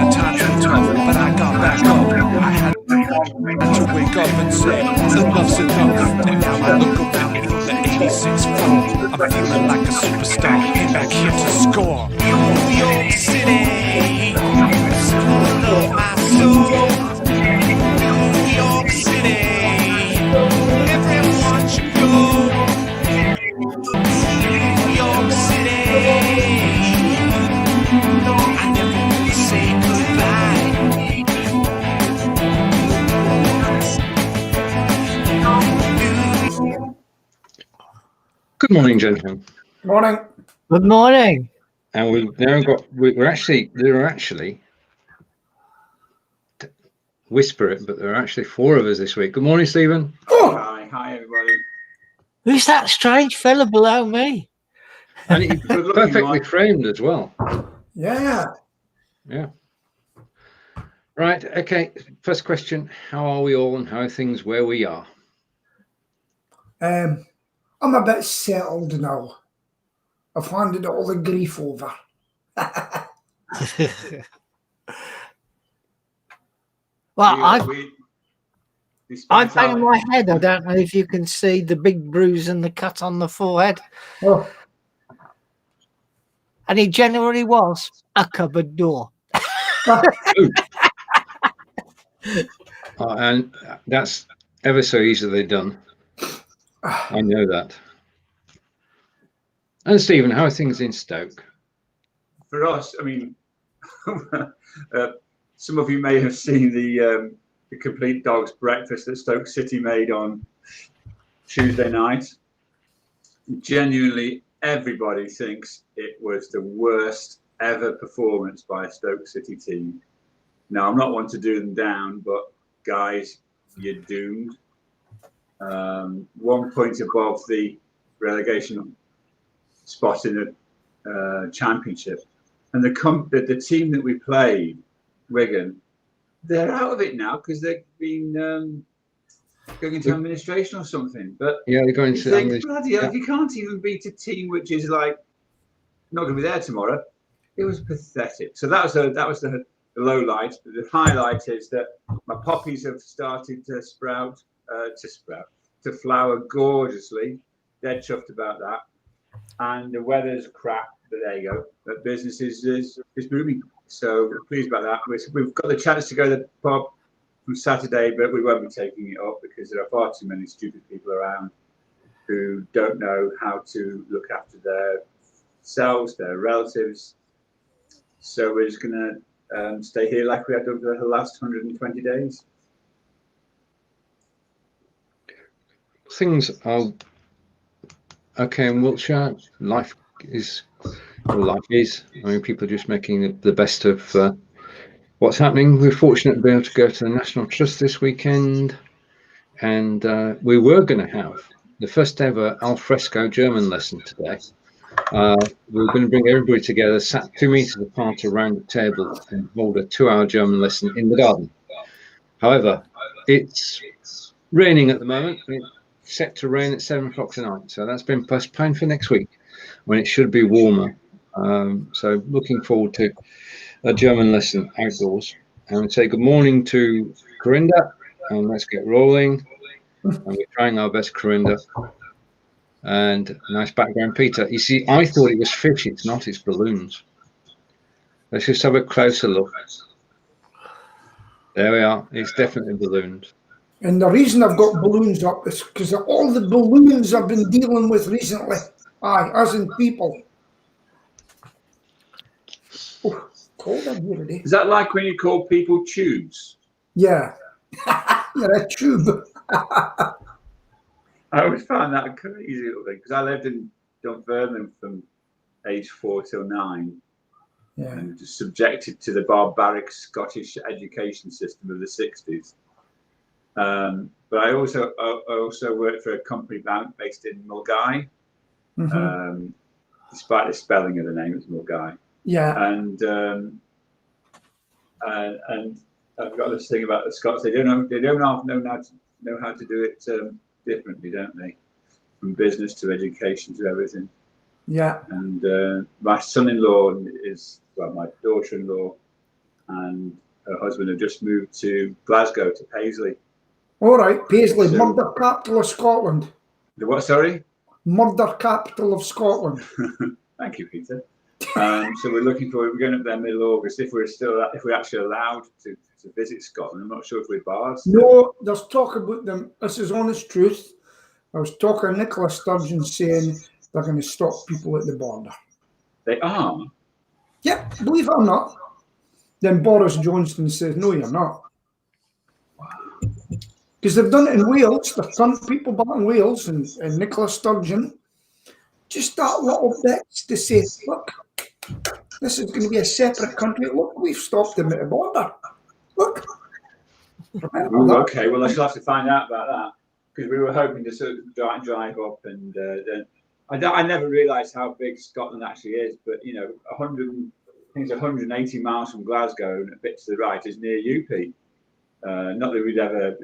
At times were tough, but I got back up. I had to wake up and say, enough's enough. And now I look around me from the 86th floor. I'm feeling like a superstar, came back here to score. New York City, school of my soul. New York City, everyone should go. New York City, I never want to say goodbye. Good morning, gentlemen. Morning. Good morning. And we've now got, there are actually, whisper it, but there are actually 4 of us this week. Good morning, Stephen. Oh, Hi, everybody. Who's that strange fella below me? And he's perfectly framed as well. yeah. Yeah. Right, okay. First question, how are we all and how are things where we are? I'm a bit settled now. I've handed all the grief over. Well, I'm banging my head. I don't know if you can see the big bruise and the cut on the forehead. Oh, And it generally was a cupboard door. And that's ever so easily done. I know that. And Stephen, how are things in Stoke? For us, I mean, some of you may have seen the complete dog's breakfast that Stoke City made on Tuesday night. Genuinely, everybody thinks it was the worst ever performance by a Stoke City team. Now, I'm not one to do them down, but guys, you're doomed. 1 point above the relegation spot in the championship, and the team that we played, Wigan, they're out of it now because they've been going into administration or something. But yeah, they're going to bloody hell, you can't even beat a team which is like not going to be there tomorrow. It was pathetic. So that was the low light. The highlight is that my poppies have started to flower gorgeously. Dead chuffed about that. And the weather's crap, but there you go. But business is booming. So we're pleased about that. We've got the chance to go to the pub from Saturday, but we won't be taking it up because there are far too many stupid people around who don't know how to look after their selves, their relatives. So we're just going to stay here like we have done for the last 120 days. things are okay in Wiltshire. Life is. I mean, people are just making the best of what's happening. We're fortunate to be able to go to the National Trust this weekend, and we were going to have the first ever alfresco German lesson today. We were going to bring everybody together, sat 2 meters apart around the table, and hold a 2-hour German lesson in the garden. However, it's raining at the moment. It's set to rain at 7 o'clock tonight, so that's been postponed for next week when it should be warmer. So looking forward to a German lesson outdoors. And we say good morning to Corinda, and let's get rolling. And we're trying our best, Corinda. And nice background, Peter. You see, I thought it was fish. It's not. It's balloons. Let's just have a closer look. There we are. It's definitely balloons. And the reason I've got balloons up is because of all the balloons I've been dealing with recently. Aye, as in people. Oh, cold in here today. Is that like when you call people tubes? Yeah. You're a tube. I always found that a crazy little thing because I lived in Dunfermline from age 4 till 9, and just subjected to the barbaric Scottish education system of the 60s. But I also worked for a company based in Mulgai, despite the spelling of the name, it's Mulgai. Yeah. And I've got this thing about the Scots. They don't know how to do it differently, don't they? From business to education to everything. Yeah. And my son-in-law my daughter-in-law and her husband have just moved to Glasgow, to Paisley. All right, Paisley, So- murder capital of Scotland. The what? Sorry. Murder capital of Scotland. Thank you, Peter. So we're looking forward. We're going up there middle of August if we're actually allowed to visit Scotland. I'm not sure if we're barred. No, there's talk about them. This is honest truth. I was talking to Nicola Sturgeon saying they're going to stop people at the border. They are. Yeah, believe it or not. Then Boris Johnson says, no, you're not. Because they've done it in Wales. They've turned people back in Wales, and Nicola Sturgeon just that little bit to say, look, this is going to be a separate country. Look, we've stopped them at the border. Look. Ooh, okay, well, I shall have to find out about that, because we were hoping to sort of drive up, and then I never realised how big Scotland actually is. But you know, 180 miles from Glasgow and a bit to the right is near you, Pete. Not that we'd ever,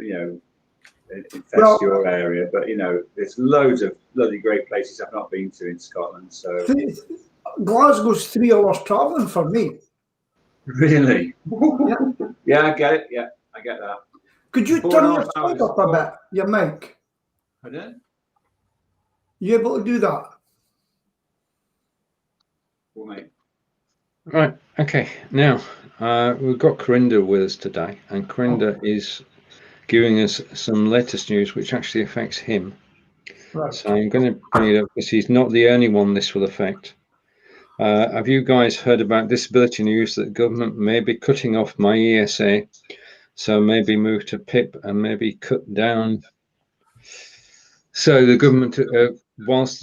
infest your area, but you know, there's loads of bloody great places I've not been to in Scotland. So Glasgow's 3 hours travelling for me. really, Yeah. yeah, I get it. Yeah, I get that. Could you 4.5 turn your speed hours. up a bit, your mic? Pardon? You able to do that? Well, mate. Right. Okay. Now we've got Corinda with us today, and Corinda is giving us some latest news which actually affects him. Right. So I'm going to bring it up because he's not the only one this will affect. Have you guys heard about disability news that government may be cutting off my ESA? So maybe move to PIP and maybe cut down. So the government, whilst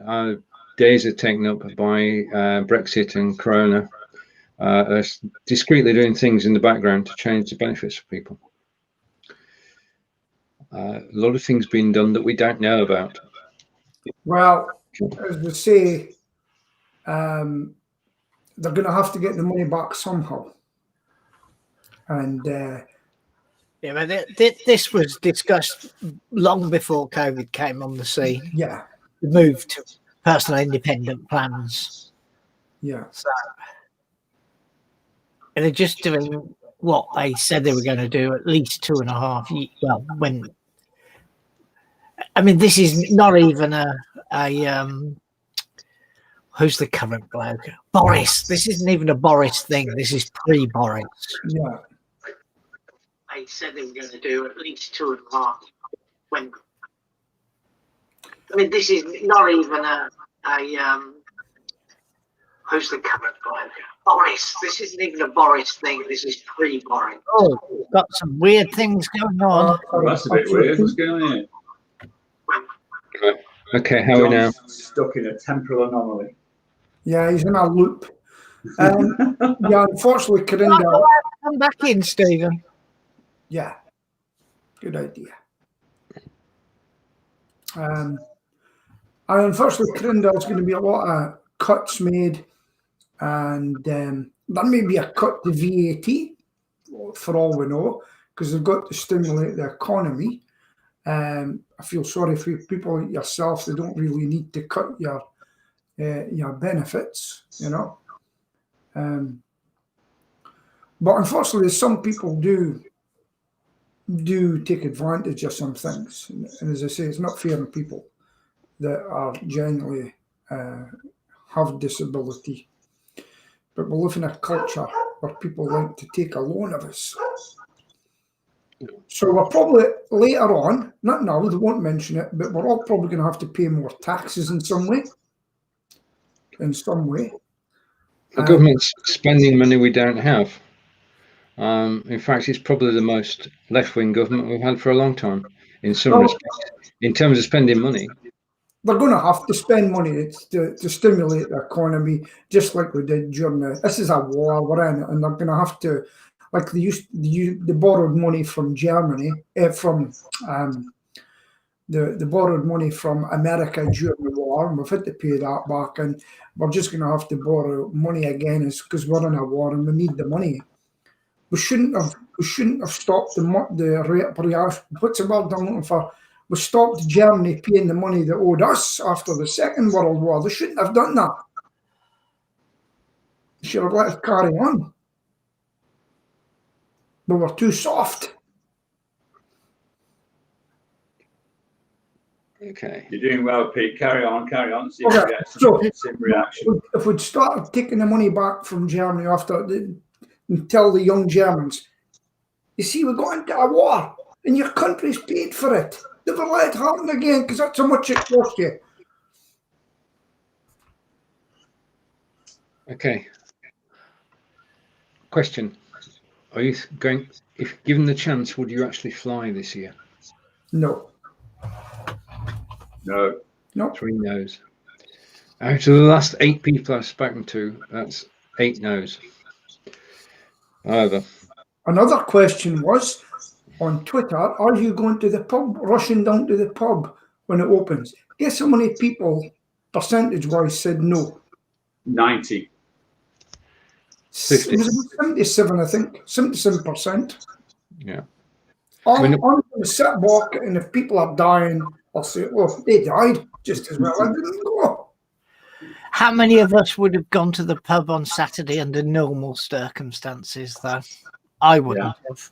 our days are taken up by Brexit and Corona, are discreetly doing things in the background to change the benefits for people. A lot of things being done that we don't know about. Well, as they say, they're going to have to get the money back somehow. And Yeah, but this was discussed long before COVID came on the scene. yeah, The move to personal independent plans. yeah. So, and they're just doing what they said they were going to do at least 2.5 years. Well, when I mean, this is not even a who's the current bloke? Boris. This isn't even a Boris thing. This is pre-Boris. Yeah. They said they were going to do at least 2.5. When I mean, this is not even a who's the current bloke? Boris. This isn't even a Boris thing. This is pre-Boris. Oh, we've got some weird things going on. Well, that's a bit weird. What's going on here? Right. Okay, how are we now? John's stuck in a temporal anomaly. Yeah, he's in a loop. Yeah, unfortunately, Corinda. Come back in, Stephen. Yeah, good idea. And unfortunately, Corinda, there's going to be a lot of cuts made, and there may be a cut to VAT, for all we know, because they've got to stimulate the economy. I feel sorry for people like yourself. They don't really need to cut your benefits, you know. But unfortunately, some people do take advantage of some things, and as I say, it's not fair on people that are genuinely have disability. But we live in a culture where people like to take a loan of us. So we're probably later on, not now, they won't mention it, but we're all probably going to have to pay more taxes in some way. The government's spending money we don't have. In fact, it's probably the most left-wing government we've had for a long time, in some respects. In terms of spending money, they're going to have to spend money to stimulate the economy, just like we did during this is a war we're in, and they're going to have to, like they borrowed money from Germany, from the borrowed money from America during the war, and we've had to pay that back, and we're just going to have to borrow money again, because we're in a war and we need the money. We shouldn't have stopped what's the word I'm looking for? We stopped Germany paying the money they owed us after the Second World War. They shouldn't have done that. should have let us carry on. But we're too soft. Okay. You're doing well, Pete. Carry on. See if Okay, we get so some reaction. if we'd started taking the money back from Germany and tell the young Germans, you see, we got into a war and your country's paid for it. Never let it happen again because that's how much it cost you. Okay. Question. Are you going, if given the chance, would you actually fly this year? No. No. No. 3 no's. Out of the last 8 people I've spoken to, that's 8 no's. However, Another question was on Twitter, are you going to the pub, rushing down to the pub when it opens? Guess how many people, percentage-wise, said no? 90. 50. It was 77, I think. 77%. Yeah. I'm going to sit back, and if people are dying, I'll say, oh, they died just as well. I didn't go. How many of us would have gone to the pub on Saturday under normal circumstances, though? I wouldn't have.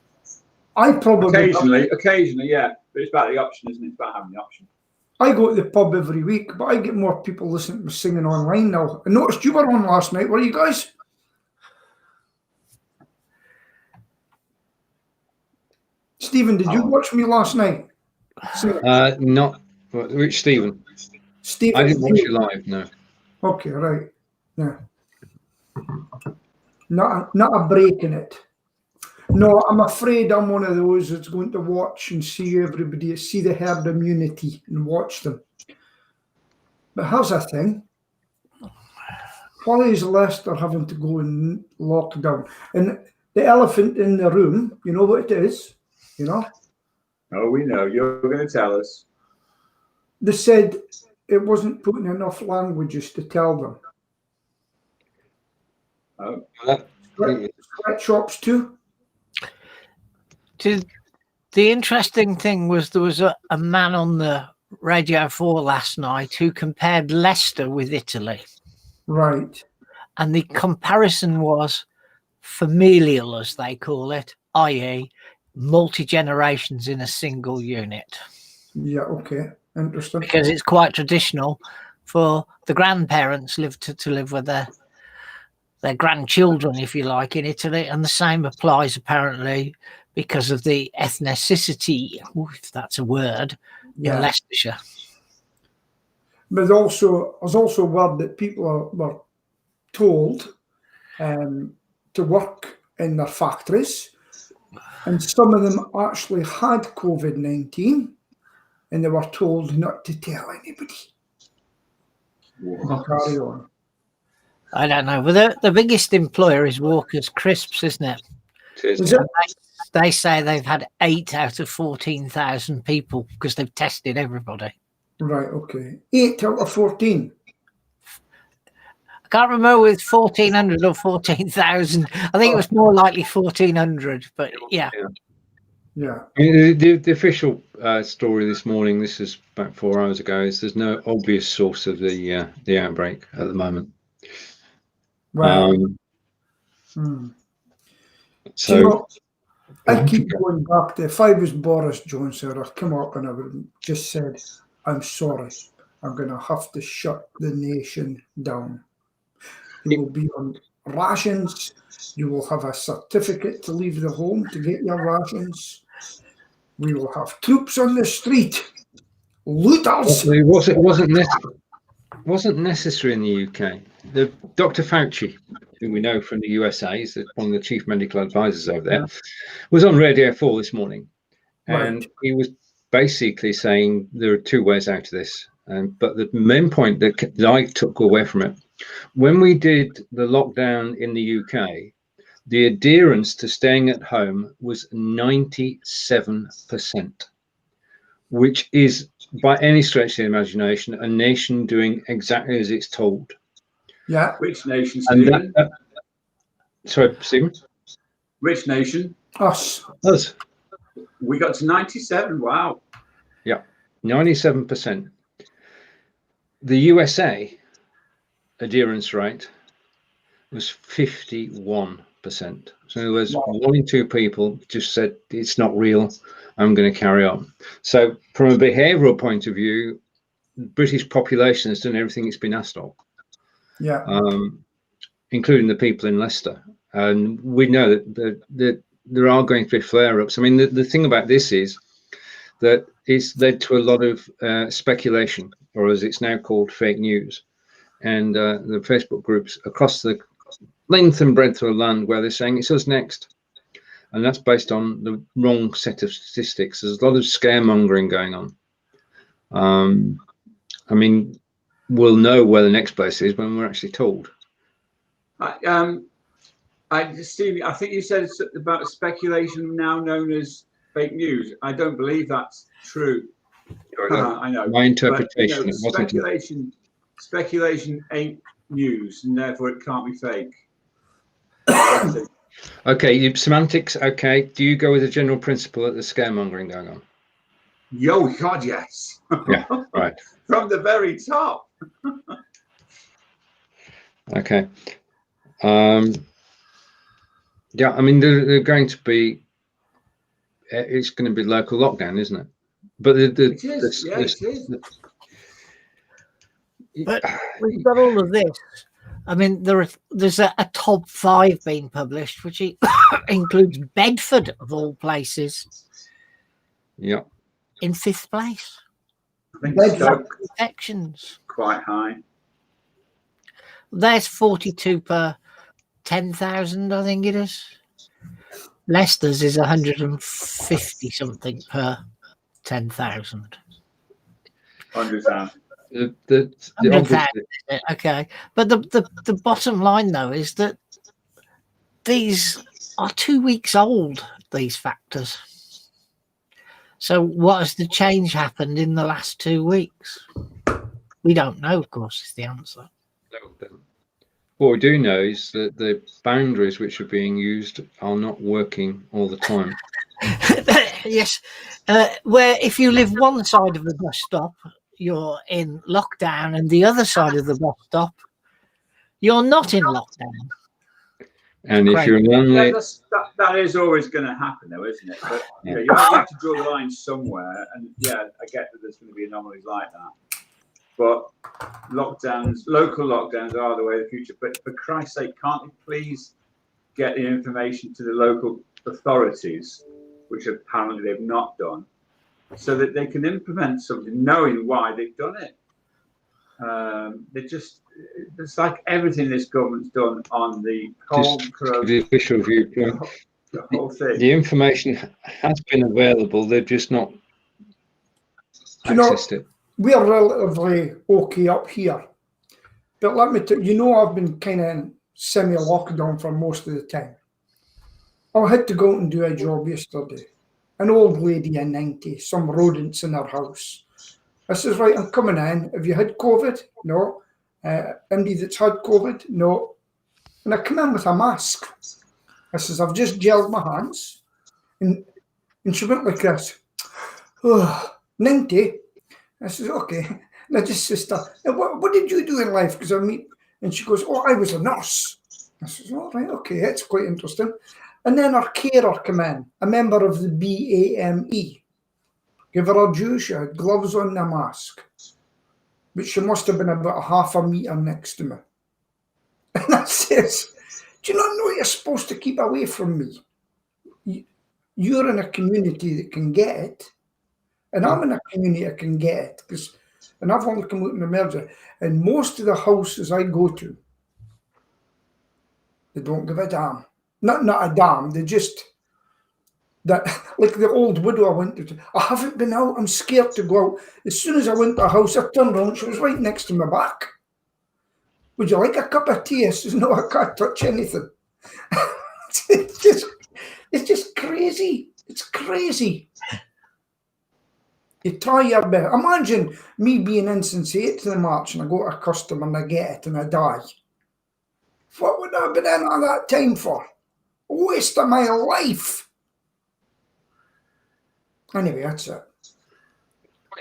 I probably Occasionally, yeah. But it's about the option, isn't it? It's about having the option. I go to the pub every week, but I get more people listening to me singing online now. I noticed you were on last night. Were you guys? Stephen, did you watch me last night? Not which Stephen? Stephen, I didn't watch you live. No. Okay, right. Yeah. Not a break in it. No, I'm afraid I'm one of those that's going to watch and see everybody, see the herd immunity and watch them. But here's the thing. Why is Leicester having to go in lockdown? And the elephant in the room, you know what it is? You know? Oh, we know. You're going to tell us. They said it wasn't putting enough languages to tell them. Oh. Sweatshops too? The interesting thing was there was a man on the Radio 4 last night who compared Leicester with Italy. Right. And the comparison was familial, as they call it, i.e. multi-generations in a single unit. Yeah, okay. Interesting. Because it's quite traditional for the grandparents to live with their grandchildren, if you like, in Italy. And the same applies, apparently, because of the ethnicity, if that's a word, in Leicestershire. But also, there's also a word that people were told to work in their factories, and some of them actually had COVID-19, and they were told not to tell anybody. Carry on. I don't know. But the biggest employer is Walker's Crisps, isn't it? Is it? They say they've had 8 out of 14,000 people because they've tested everybody. Right, okay. 8 out of 14. I can't remember with 1,400 or 14,000. I think it was more likely 1,400, but yeah. Yeah. The official story this morning, this is about 4 hours ago, is there's no obvious source of the outbreak at the moment. Well, so you know, I keep going back to, if I was Boris Johnson, I'd come up and I would have just said, I'm sorry, I'm going to have to shut the nation down. You will be on rations. You will have a certificate to leave the home to get your rations. We will have troops on the street. Looters. It wasn't necessary in the UK. The Dr. Fauci, who we know from the USA, is one of the chief medical advisors over there, was on Radio 4 this morning, and he was basically saying there are 2 ways out of this. But the main point that I took away from it, when we did the lockdown in the UK, the adherence to staying at home was 97%, which is, by any stretch of the imagination, a nation doing exactly as it's told. Yeah. Which nation, Stephen? Sorry, Stephen? Which nation? Us. We got to 97. Wow. Yeah, 97%. The USA adherence rate was 51%. So in other words, 1 in 2 people just said it's not real. I'm going to carry on. So from a behavioural point of view, the British population has done everything it's been asked of. Yeah. Including the people in Leicester. And we know that there are going to be flare-ups. I mean, the thing about this is that it's led to a lot of speculation, or as it's now called, fake news. And the Facebook groups across the length and breadth of the land where they're saying it's us next. And that's based on the wrong set of statistics. There's a lot of scaremongering going on. I mean, we'll know where the next place is when we're actually told. Stevie, I think you said about speculation now known as fake news. I don't believe that's true. I know. My interpretation. But, you know, speculation ain't news, and therefore it can't be fake. Okay, semantics. Okay, do you go with the general principle that there's scaremongering going on? Yo, God, yes. Yeah, right. From the very top. Okay. Yeah, I mean, they're going to be. It's going to be local lockdown, isn't it? But it is. But we've got all of this. I mean, there's a top 5 being published, which includes Bedford of all places. Yeah. In 5th place. I think Stoke infections. Quite high. There's 42 per 10,000, I think it is. Leicester's is 150 something per 10,000. 100,000. Okay, but the bottom line though is that these are 2 weeks old, these factors. So what has the change happened in the last 2 weeks? We don't know, of course, is the answer. No. What we do know is that the boundaries which are being used are not working all the time. Yes, where if you live one side of the bus stop, you're in lockdown, and the other side of the bus stop, you're not in lockdown. And if you're lonely, that is always going to happen, though, isn't it? But you have to draw the line somewhere, and yeah, I get that there's going to be anomalies like that. But local lockdowns are the way of the future. But for Christ's sake, can't they please get the information to the local authorities, which apparently they've not done, so that they can implement something, knowing why they've done it? It's like everything this government's done on the whole the official viewpoint. The whole thing. The information has been available; they've just not accessed it. We're relatively okay up here, but let me tell you, I've been kind of in semi-lockdown for most of the time. I had to go out and do a job yesterday. An old lady in 90, some rodents in her house. I says, right, I'm coming in. Have you had COVID? No. Anybody that's had COVID? No. And I come in with a mask. I says, I've just gelled my hands. And she went like this. Oh, 90. I says, okay. And I just says, what did you do in life? Because and she goes, oh, I was a nurse. I says, all right, okay, that's quite interesting. And then our carer came in, a member of the BAME. Give her a due, she had gloves on and a mask. But she must have been about half a metre next to me. And I says, do you not know you're supposed to keep away from me? You're in a community that can get it. And I'm in a community that can get it. And I've only come out in emergency. And most of the houses I go to, they don't give a damn. Not a damn. They just, that like the old widow I went to. I haven't been out. I'm scared to go out. As soon as I went to the house, I turned around. She was right next to my back. Would you like a cup of tea? I says, no, I can't touch anything. It's just crazy. It's crazy. You try your best. Imagine me being insensate to the march and I go to a customer and I get it and I die. What would I have been in all that time for? A waste of my life. Anyway, that's it.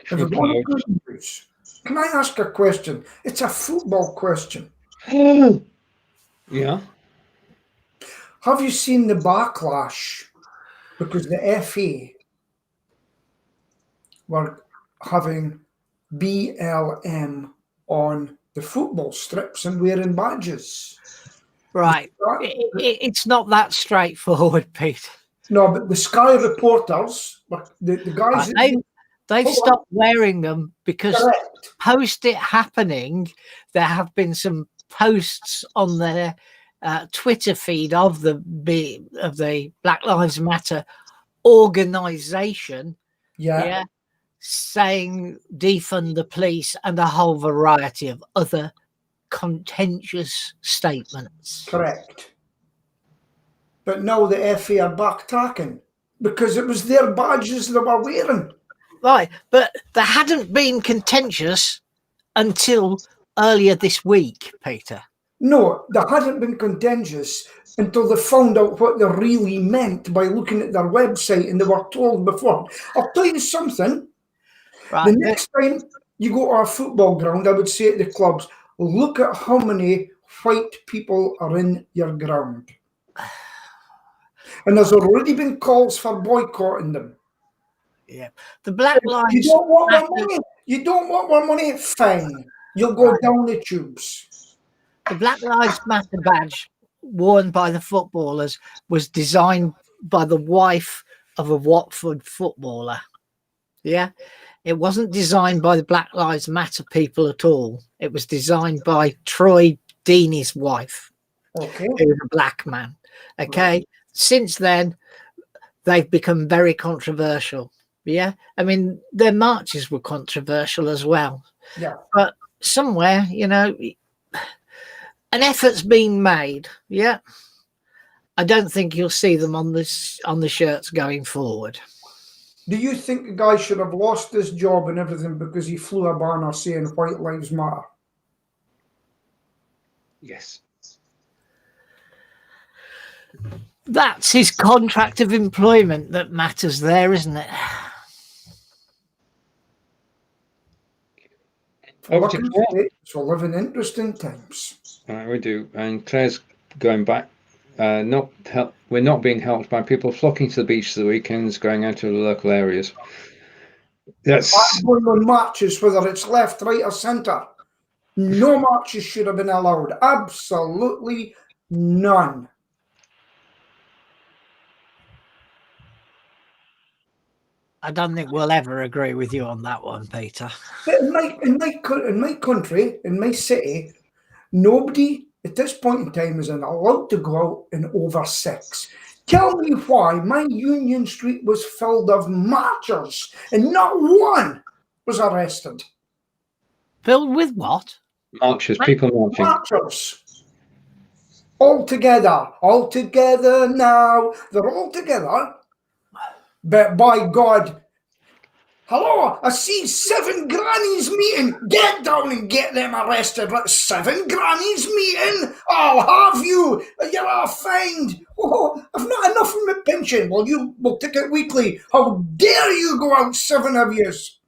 Can I ask a question? It's a football question. Yeah. Have you seen the backlash? Because the FA were having BLM on the football strips and wearing badges. Right. It's not that straightforward, Pete. No, but the Sky reporters, the guys... Right. They've stopped wearing them because Correct. post it happening, there have been some posts on their Twitter feed of the Black Lives Matter organization, Yeah. saying defund the police and a whole variety of other contentious statements. Correct. But now the FA are backtracking because it was their badges they were wearing. Right, but they hadn't been contentious until earlier this week, Peter. No, they hadn't been contentious until they found out what they really meant by looking at their website, and they were told before. I'll tell you something. Right. The next time you go to a football ground, I would say at the clubs, look at how many white people are in your ground. And there's already been calls for boycotting them. Yeah, the Black Lives. You don't want more money. You don't want more money. Fine, you'll go down the tubes. The Black Lives Matter badge worn by the footballers was designed by the wife of a Watford footballer. Yeah, it wasn't designed by the Black Lives Matter people at all. It was designed by Troy Deeney's wife, Okay. who's a black man. Okay, right. Since then, they've become very controversial. Yeah, I mean, their marches were controversial as well. Yeah. But somewhere, you know, an effort's been made. Yeah. I don't think you'll see them on the shirts going forward. Do you think the guy should have lost his job and everything because he flew a banner saying White Lives Matter? Yes. That's his contract of employment that matters there, isn't it? So live in interesting times. We do. And Claire's going back. We're not being helped by people flocking to the beach to the weekends, going out to the local areas. I'm going on marches, whether it's left, right, or centre. No marches should have been allowed. Absolutely none. I don't think we'll ever agree with you on that one, Peter. In my country, in my city, nobody at this point in time is allowed to go out in over 6. Tell me why my Union Street was filled of marchers and not one was arrested. Filled with what? Marchers, people marching. Marchers. All together now. They're all together. But by God, hello, I see 7 grannies meeting. Get down and get them arrested. 7 grannies meeting? I'll have you. You're all fined. Oh, I've not enough of my pension. Well, you will take it weekly. How dare you go out, 7 of yous?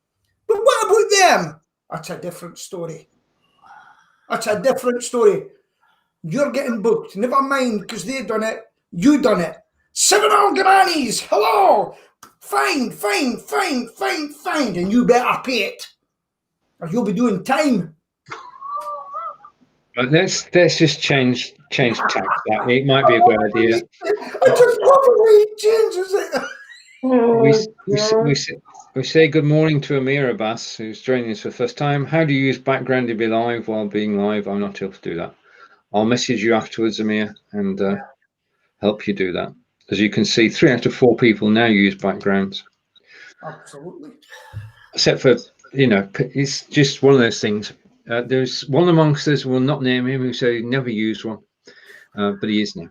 But what about them? That's a different story. That's a different story. You're getting booked. Never mind, because they done it. You done it. 7 old grannies, hello, fine, and you better pay it, or you'll be doing time. Let's just change tack. It might be a good idea. I just love the way he changes it. We say good morning to Amir Abbas, who's joining us for the first time. How do you use background to be live while being live? I'm not able to do that. I'll message you afterwards, Amir, and help you do that. As you can see, 3 out of 4 people now use backgrounds. Absolutely. Except for, it's just one of those things. There's one amongst us, we'll not name him, who said he never used one, but he is now.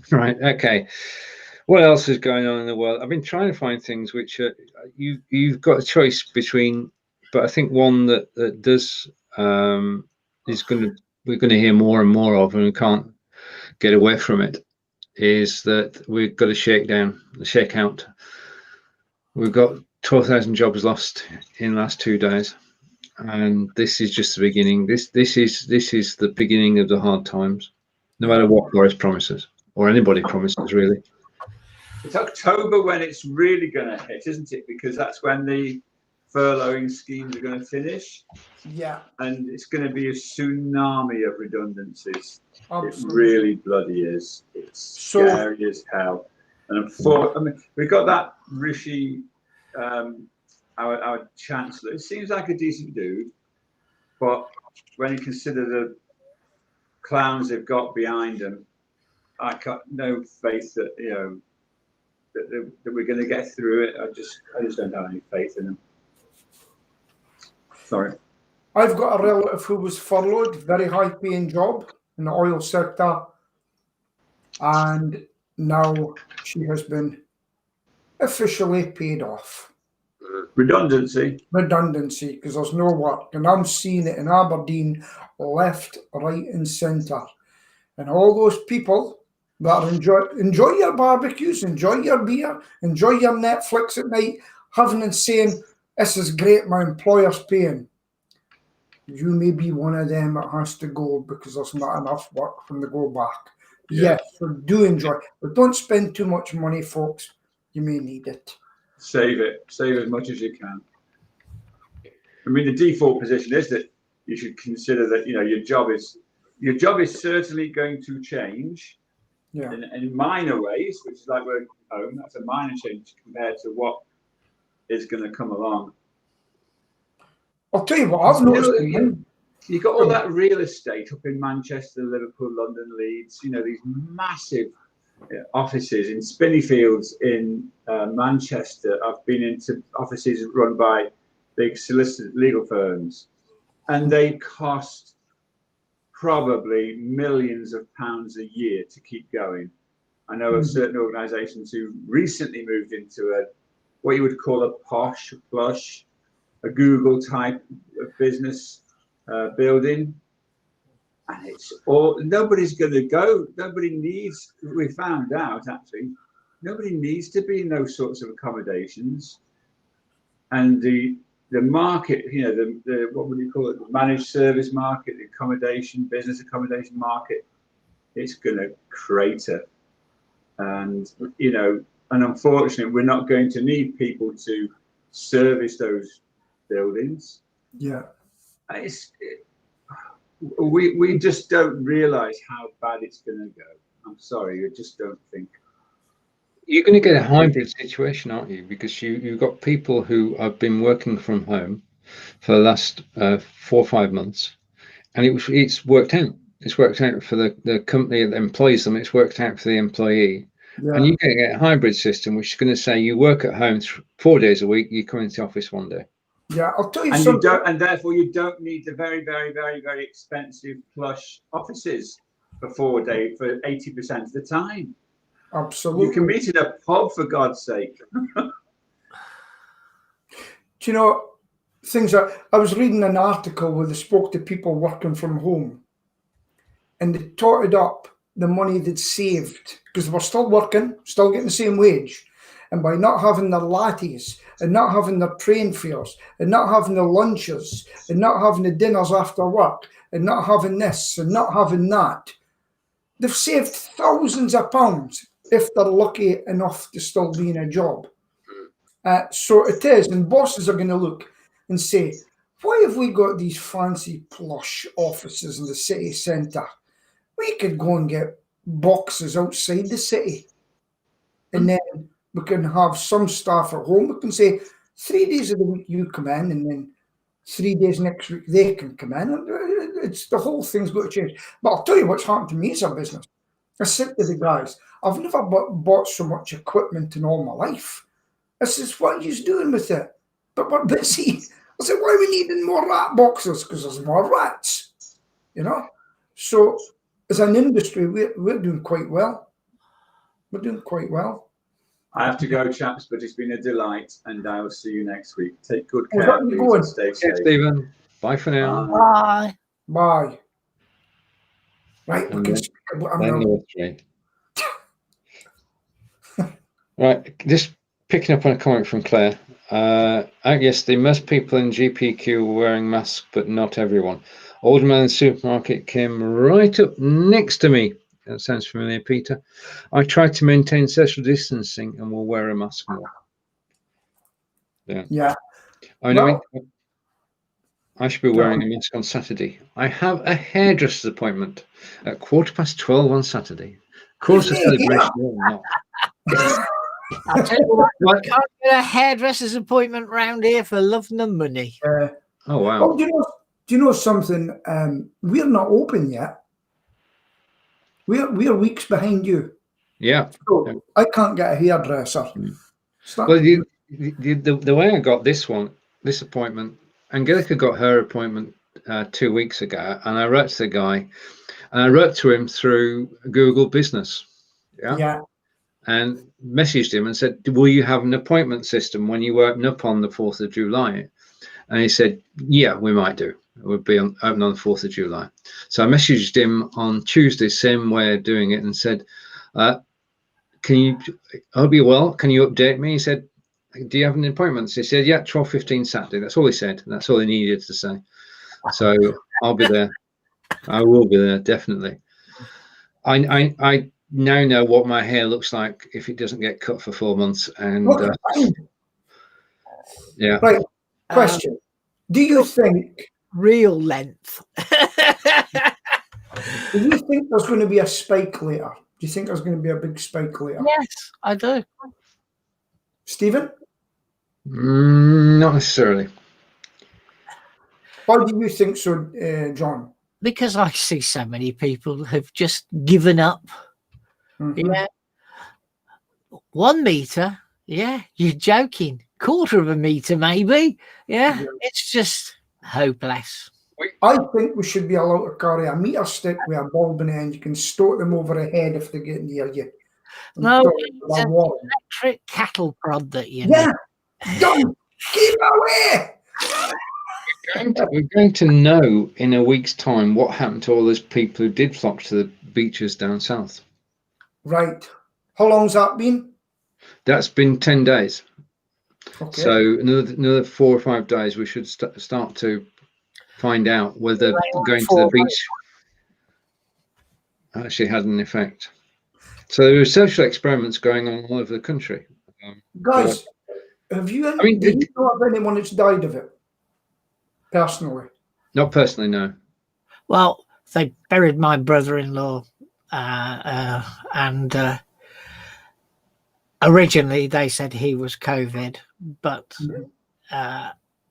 Right, okay. What else is going on in the world? I've been trying to find things which you've got a choice between, but I think one that does we're going to hear more and more of, and we can't get away from it, is that we've got a shakeout. We've got 12,000 jobs lost in the last 2 days. and this is just the beginning. This is the beginning of the hard times. No matter what Boris promises or anybody promises, really. It's October when it's really going to hit, isn't it? Because that's when the furloughing schemes are going to finish. Yeah. And it's going to be a tsunami of redundancies. Absolutely. It really bloody is. It's scary as hell. And we've got that Rishi, our chancellor. It seems like a decent dude, but when you consider the clowns they've got behind them, I got no faith that that we're going to get through it. I just don't have any faith in them. Sorry. I've got a relative who was furloughed, very high-paying job in the oil sector, and now she has been officially paid off. Redundancy, because there's no work, and I'm seeing it in Aberdeen, left, right, and centre. And all those people that are enjoy your barbecues, enjoy your beer, enjoy your Netflix at night, having and saying, "This is great, my employer's paying." You may be one of them that has to go because there's not enough work for them to go back. Yeah. Yes, so do enjoy, but don't spend too much money, folks. You may need it. save as much as you can. I mean, the default position is that you should consider that your job is certainly going to change. Yeah. In minor ways, which is like working from home. That's a minor change compared to what is going to come along. I'll tell you what I've noticed. You've got all that real estate up in Manchester, Liverpool, London, Leeds. These massive offices in Spinneyfields in Manchester. I've been into offices run by big solicitor legal firms, and they cost probably millions of pounds a year to keep going. I know of certain organisations who recently moved into what you would call a posh, plush, a Google type of business building, and it's all, nobody's going to go. Nobody needs. We found out actually, nobody needs to be in those sorts of accommodations, and the market, the what would you call it, the managed service market, the business accommodation market, it's going to crater, and unfortunately, we're not going to need people to service those buildings. Yeah. We just don't realise how bad it's going to go. I'm sorry, I just don't think. You're going to get a hybrid situation, aren't you? Because you've got people who have been working from home for the last 4 or 5 months, and it's worked out. It's worked out for the company that employs them. It's worked out for the employee. Yeah. And you're going to get a hybrid system, which is going to say you work at home 4 days a week, you come into the office 1 day. Yeah, I'll tell you and something. Therefore you don't need the very, very, very, very expensive plush offices for 4 days for 80% of the time. Absolutely. You can meet in a pub, for God's sake. Do you know things that I was reading an article where they spoke to people working from home, and they totted up the money they'd saved because they were still working, still getting the same wage. And by not having their lattes and not having their train fares and not having the lunches and not having the dinners after work and not having this and not having that, they've saved thousands of pounds if they're lucky enough to still be in a job. So it is, and bosses are going to look and say, why have we got these fancy plush offices in the city centre? We could go and get boxes outside the city, and then we can have some staff at home. We can say 3 days of the week you come in, and then 3 days next week they can come in. It's the whole thing's got to change. But I'll tell you what's happened to me as a business. I said to the guys, I've never bought so much equipment in all my life. I says, what are you doing with it? But we're busy. I said, why are we needing more rat boxes? Because there's more rats, So as an industry, we're doing quite well. We're doing quite well. I have to go, chaps, but it's been a delight, and I will see you next week. Take good care, please, and stay safe. Stephen. Bye for now. Bye. Bye. Right, we can speak about Right, just picking up on a comment from Claire. Yes, the most people in GPQ were wearing masks, but not everyone. Old man in the supermarket came right up next to me. That sounds familiar, Peter. I tried to maintain social distancing and will wear a mask more. Yeah. I Well- I should be wearing a mask on Saturday. I have a hairdresser's appointment at 12:15 on Saturday. Of course, a celebration or not. I'll tell you what, you can't get a hairdresser's appointment round here for love nor money. Oh wow! Oh, do you know something? We're not open yet. We're weeks behind you. Yeah. So I can't get a hairdresser. Well, the way I got this appointment, Angelica got her appointment 2 weeks ago, and I wrote to the guy, and I wrote to him through Google Business. Yeah. And messaged him and said, will you have an appointment system when you open up on the 4th of July? And he said, yeah, we might do. It would be open on the 4th of July. So I messaged him on Tuesday, same way of doing it, and said, I hope you're well. Can you update me? He said, do you have an appointment? So he said, yeah, 12:15 Saturday. That's all he said. That's all he needed to say. So I'll be there. I will be there, definitely. I now know what my hair looks like if it doesn't get cut for 4 months. And yeah. Right. Question. Do you think real length? Do you think there's going to be a spike later? Do you think there's going to be a big spike later? Yes, I do. Stephen? Not necessarily. Why do you think so, John? Because I see so many people have just given up. Mm-hmm. Yeah. 1 meter. Yeah. You're joking. 1/4 meter, maybe. Yeah. It's just hopeless. I think we should be allowed to carry a meter stick with a bulb in it, and you can stoke them over the head if they get near you. No, it's an electric cattle prod that you need. John, keep away! We're going to know in a week's time what happened to all those people who did flock to the beaches down south. Right. How long's that been? That's been 10 days. Okay. So another 4 or 5 days, we should start to find out whether going to the beach actually had an effect. So there are social experiments going on all over the country. Guys, do you know of anyone that's died of it? Personally? Not personally, no. Well, they buried my brother-in-law, and originally they said he was COVID, but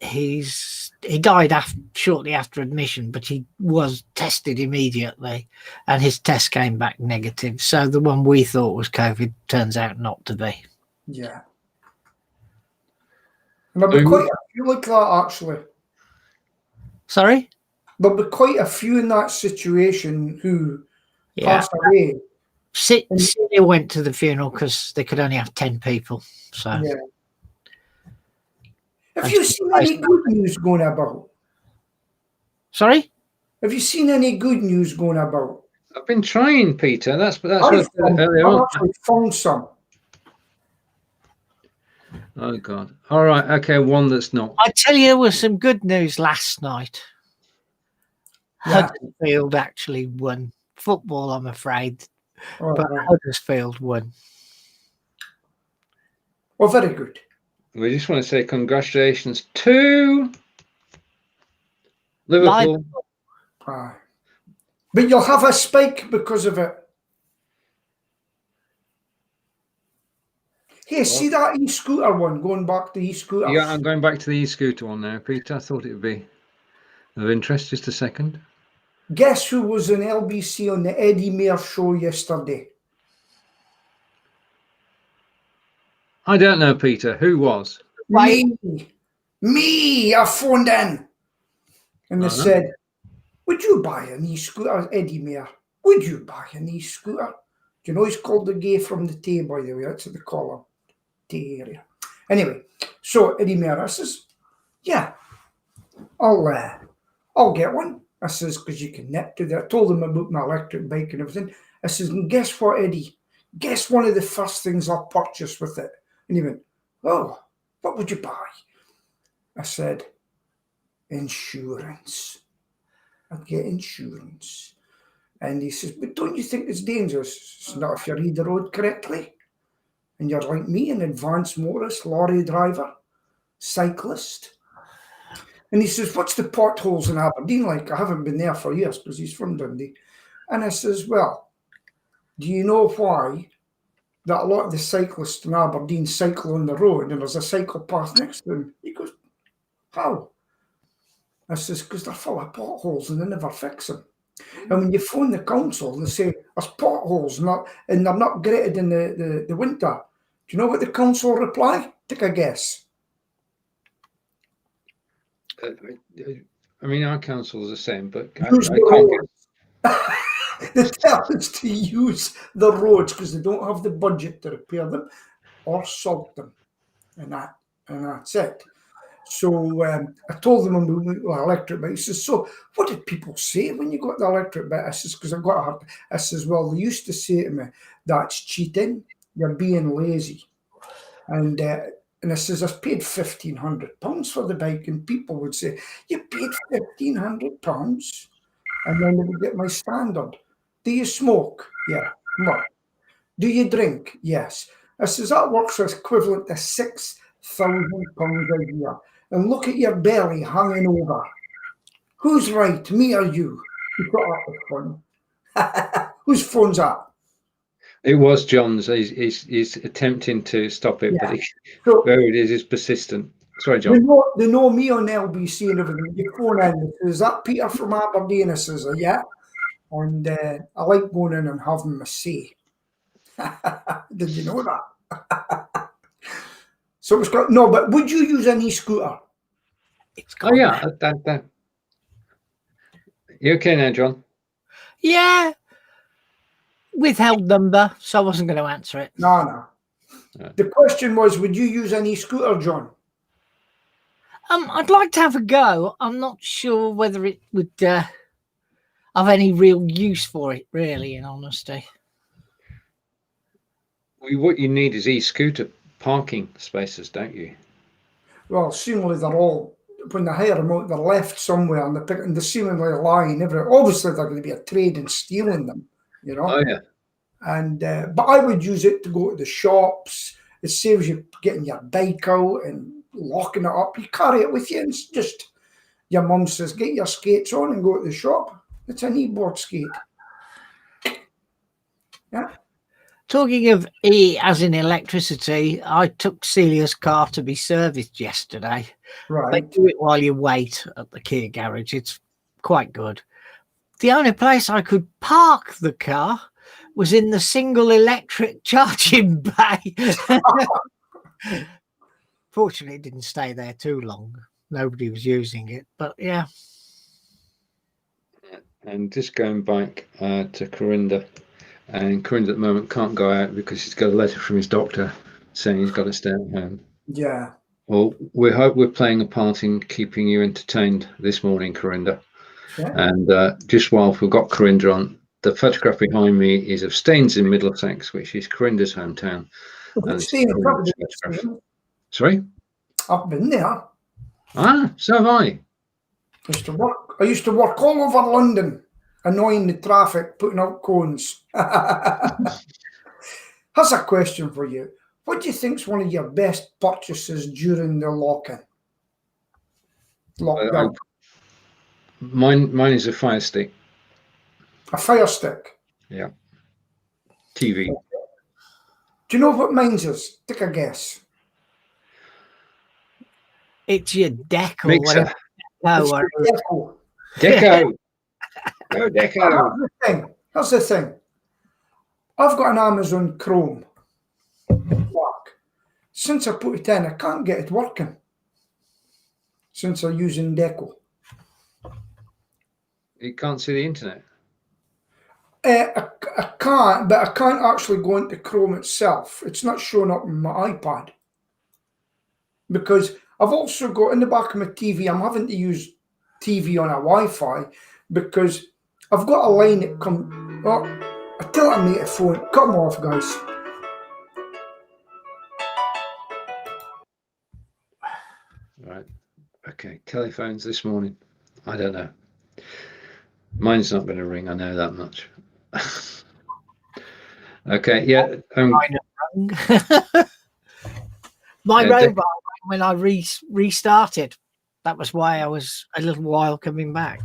he died shortly after admission, but he was tested immediately, and his test came back negative. So the one we thought was COVID turns out not to be. Yeah. And there'll be quite a few like that, actually. Sorry? There'll be quite a few in that situation who passed away. Celia went to the funeral because they could only have 10 people. So yeah. Have you seen any good news going about? Sorry? Have you seen any good news going about? I've been trying, Peter. That's what I've on. actually found some. Oh God! All right, okay. One that's not. I tell you, there was some good news last night. Yeah. Huddersfield actually won football. I'm afraid, but Huddersfield won. Well, very good. We just want to say congratulations to Liverpool. But you'll have a spike because of it. Hey, see that e-scooter one, going back to e-scooter? Yeah, I'm going back to the e-scooter one now, Peter. I thought it would be of interest. Just a second. Guess who was in LBC on the Eddie Mair show yesterday? I don't know, Peter. Who was? Me, I phoned in. And they said, would you buy an e-scooter, Eddie Mair? Would you buy an e-scooter? Do you know he's called the gay from the Tay, by the way? That's what they call him. Tay area. Anyway, so Eddie Mair, I says, yeah, I'll get one. I says, because you can nip to that. I told him about my electric bike and everything. I says, and guess what, Eddie? Guess one of the first things I'll purchase with it. And he went, oh, What would you buy? I said, insurance. I'd get insurance. And he says, but don't you think it's dangerous? It's not if you read the road correctly. And you're like me, an advanced motorist, lorry driver, cyclist. And he says, what's the potholes in Aberdeen like? I haven't been there for years because he's from Dundee. And I says, well, do you know why that a lot of the cyclists in Aberdeen cycle on the road and there's a cycle path next to them? He goes, how? I says, because they're full of potholes and they never fix them. And when you phone the council and they say, there's potholes and they're not gritted in the winter, do you know what the council reply? Take a guess. I mean, our council is the same, but I Use can't the get. roads. They tell us to use the roads because they don't have the budget to repair them or salt them. And that's it. So I told them I'm moving to electric bike. He says, so what did people say when you got the electric bike? I says, because I got a. I says, well, they used to say to me, that's cheating. You're being lazy. And I says, I paid £1,500 for the bike. And people would say, you paid £1,500? And then they would get my standard. Do you smoke? Yeah. No. Do you drink? Yes. I says, that works as equivalent to £6,000 a year. And look at your belly hanging over. Who's right, me or you? You got up the phone. Whose phone's that? It was John's. He's attempting to stop it, Yeah. but So there it is. It's persistent. Sorry, John. they know me on LBC and everything. You phone in. Is that Peter from Aberdeen? I says, yeah. And I like going in and having my say. Did you know that? So it's got no. But would you use an e-scooter? Oh yeah, that. You okay now, John? Yeah. Withheld number, so I wasn't going to answer it. No. The question was, would you use an e-scooter, John? I'd like to have a go. I'm not sure whether it would have any real use for it, really, in honesty. Well, what you need is e-scooter parking spaces, don't you? Well, seemingly they're all, when they hire them out, they're left somewhere and they're seemingly lying everywhere. Obviously, they're going to be a trade in stealing them, you know. Oh yeah. And but I would use it to go to the shops. It saves you getting your bike out and locking it up. You carry it with you, and it's just your mum says, "Get your skates on and go to the shop." It's an e-board skate. Yeah. Talking of E as in electricity, I took Celia's car to be serviced yesterday. They Right. do it while you wait at the Kia garage. It's quite good. The only place I could park the car was in the single electric charging bay. Fortunately, it didn't stay there too long. Nobody was using it, but yeah. And just going back to Corinda, and Corinda at the moment can't go out because he's got a letter from his doctor saying he's got to stay at home. Yeah. Well, we hope we're playing a part in keeping you entertained this morning, Corinda. Yeah. And just while we've got Corinda on, the photograph behind me is of Staines in Middlesex, which is Corinda's hometown. And it's Corinda's photograph. Sorry? I've been there. Ah, so have I. I used to work all over London, annoying the traffic, putting out cones. Here's a question for you. What do you think is one of your best purchases during the lockdown? Mine is a Fire Stick. A Fire Stick? Yeah. TV. Do you know what mine's is? Take a guess. It's your deck or Mixer. whatever. It's the Deco. Deco. Go Deco. Here's the thing. I've got an Amazon Chrome. Since I put it in, I can't get it working. Since I'm using Deco. You can't see the internet. I can't, but I can't actually go into Chrome itself. It's not showing up on my iPad. Because I've also got in the back of my TV, I'm having to use TV on a Wi-Fi because I've got a line that comes. Oh, I tell him mate a phone. Cut them off, guys. Okay, telephones this morning. I don't know. Mine's not going to ring. I know that much. Okay, yeah. My Yeah, robot, when I restarted, that was why I was a little while coming back.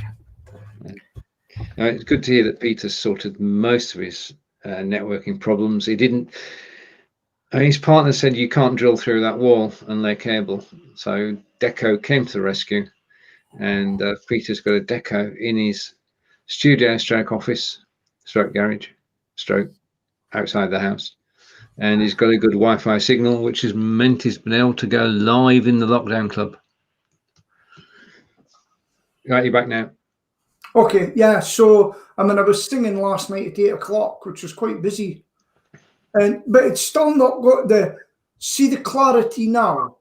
It's good to hear that Peter sorted most of his networking problems. He didn't. His partner said you can't drill through that wall and lay cable. So Deco came to the rescue, and Peter's got a Deco in his studio stroke office, stroke garage, stroke outside the house. And he's got a good Wi-Fi signal, which has meant he's been able to go live in the lockdown club. Right, you're back now. Okay, yeah. So I mean, I was singing last night at 8 o'clock, which was quite busy, but it's still not got the clarity now.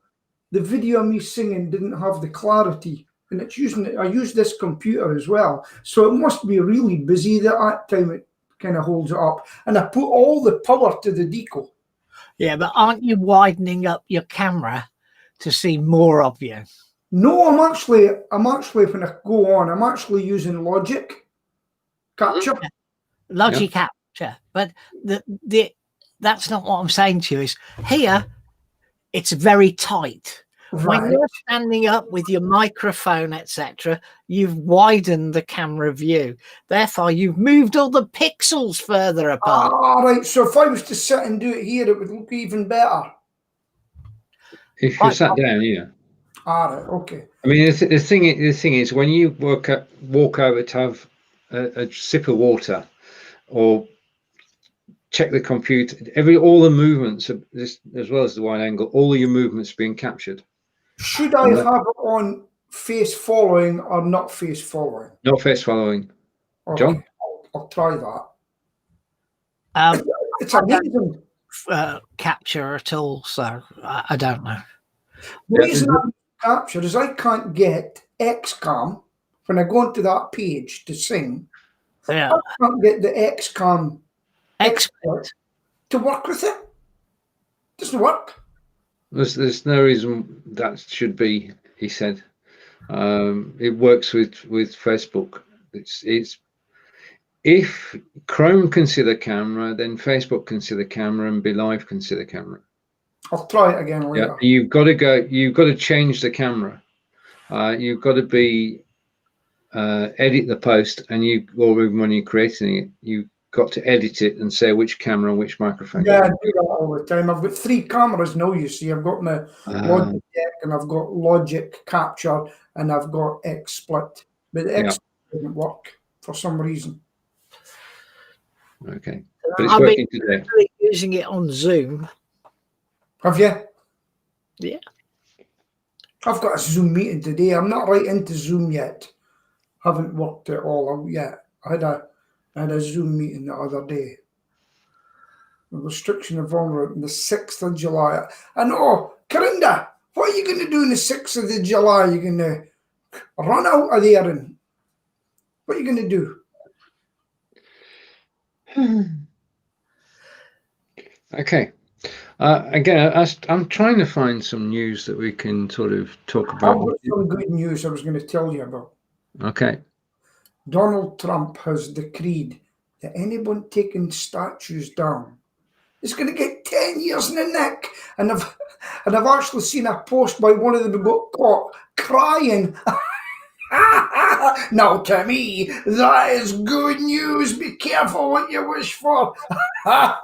The video of me singing didn't have the clarity, and it's using. I use this computer as well, so it must be really busy that time. It kind of holds it up, and I put all the power to the deco. Yeah, but aren't you widening up your camera to see more of you? No, I'm actually when I go on, I'm actually using Logic Capture. Logic Capture, but that's not what I'm saying to you. Is here, it's very tight. Right. When you're standing up with your microphone, etc., you've widened the camera view. Therefore, you've moved all the pixels further apart. All right. So if I was to sit and do it here, it would look even better. If you sat down, yeah. All right. Okay. I mean, the thing is, when you walk over to have a sip of water, or check the computer, all the movements, as well as the wide angle, all of your movements being captured. Should I have it on face following or not face following? Not face following. Okay. John? I'll try that. It's amazing. Capture at all, so I don't know. The reason I capture is I can't get XCAM when I go into that page to sing. Yeah. I can't get the XCAM expert to work with it. Doesn't work. There's no reason that should be, he said. It works with Facebook. It's if Chrome can see the camera, then Facebook can see the camera, and Be Live can see the camera. I'll try it again later. Yeah, you've got to change the camera. You've got to edit the post, and or when you're creating it, you've got to edit it and say which camera and which microphone. Yeah, I do that all the time. I've got 3 cameras now, you see. I've got my Logic Deck, and I've got Logic Capture, and I've got XSplit. But the XSplit doesn't work for some reason. Okay. But it's working today. I've been using it on Zoom. Have you? Yeah. I've got a Zoom meeting today. I'm not right into Zoom yet. Haven't worked it all out yet. I had a Zoom meeting the other day. The restriction of vulnerability on the 6th of July. I know, Corinda, what are you going to do on the 6th of July? You're going to run out of there, and what are you going to do? Okay. Again, I'm trying to find some news that we can sort of talk about. I've got some good news I was going to tell you about. Okay. Donald Trump has decreed that anyone taking statues down is going to get 10 years in the neck. And I've actually seen a post by one of them who got caught crying. Now, to me, that is good news. Be careful what you wish for. I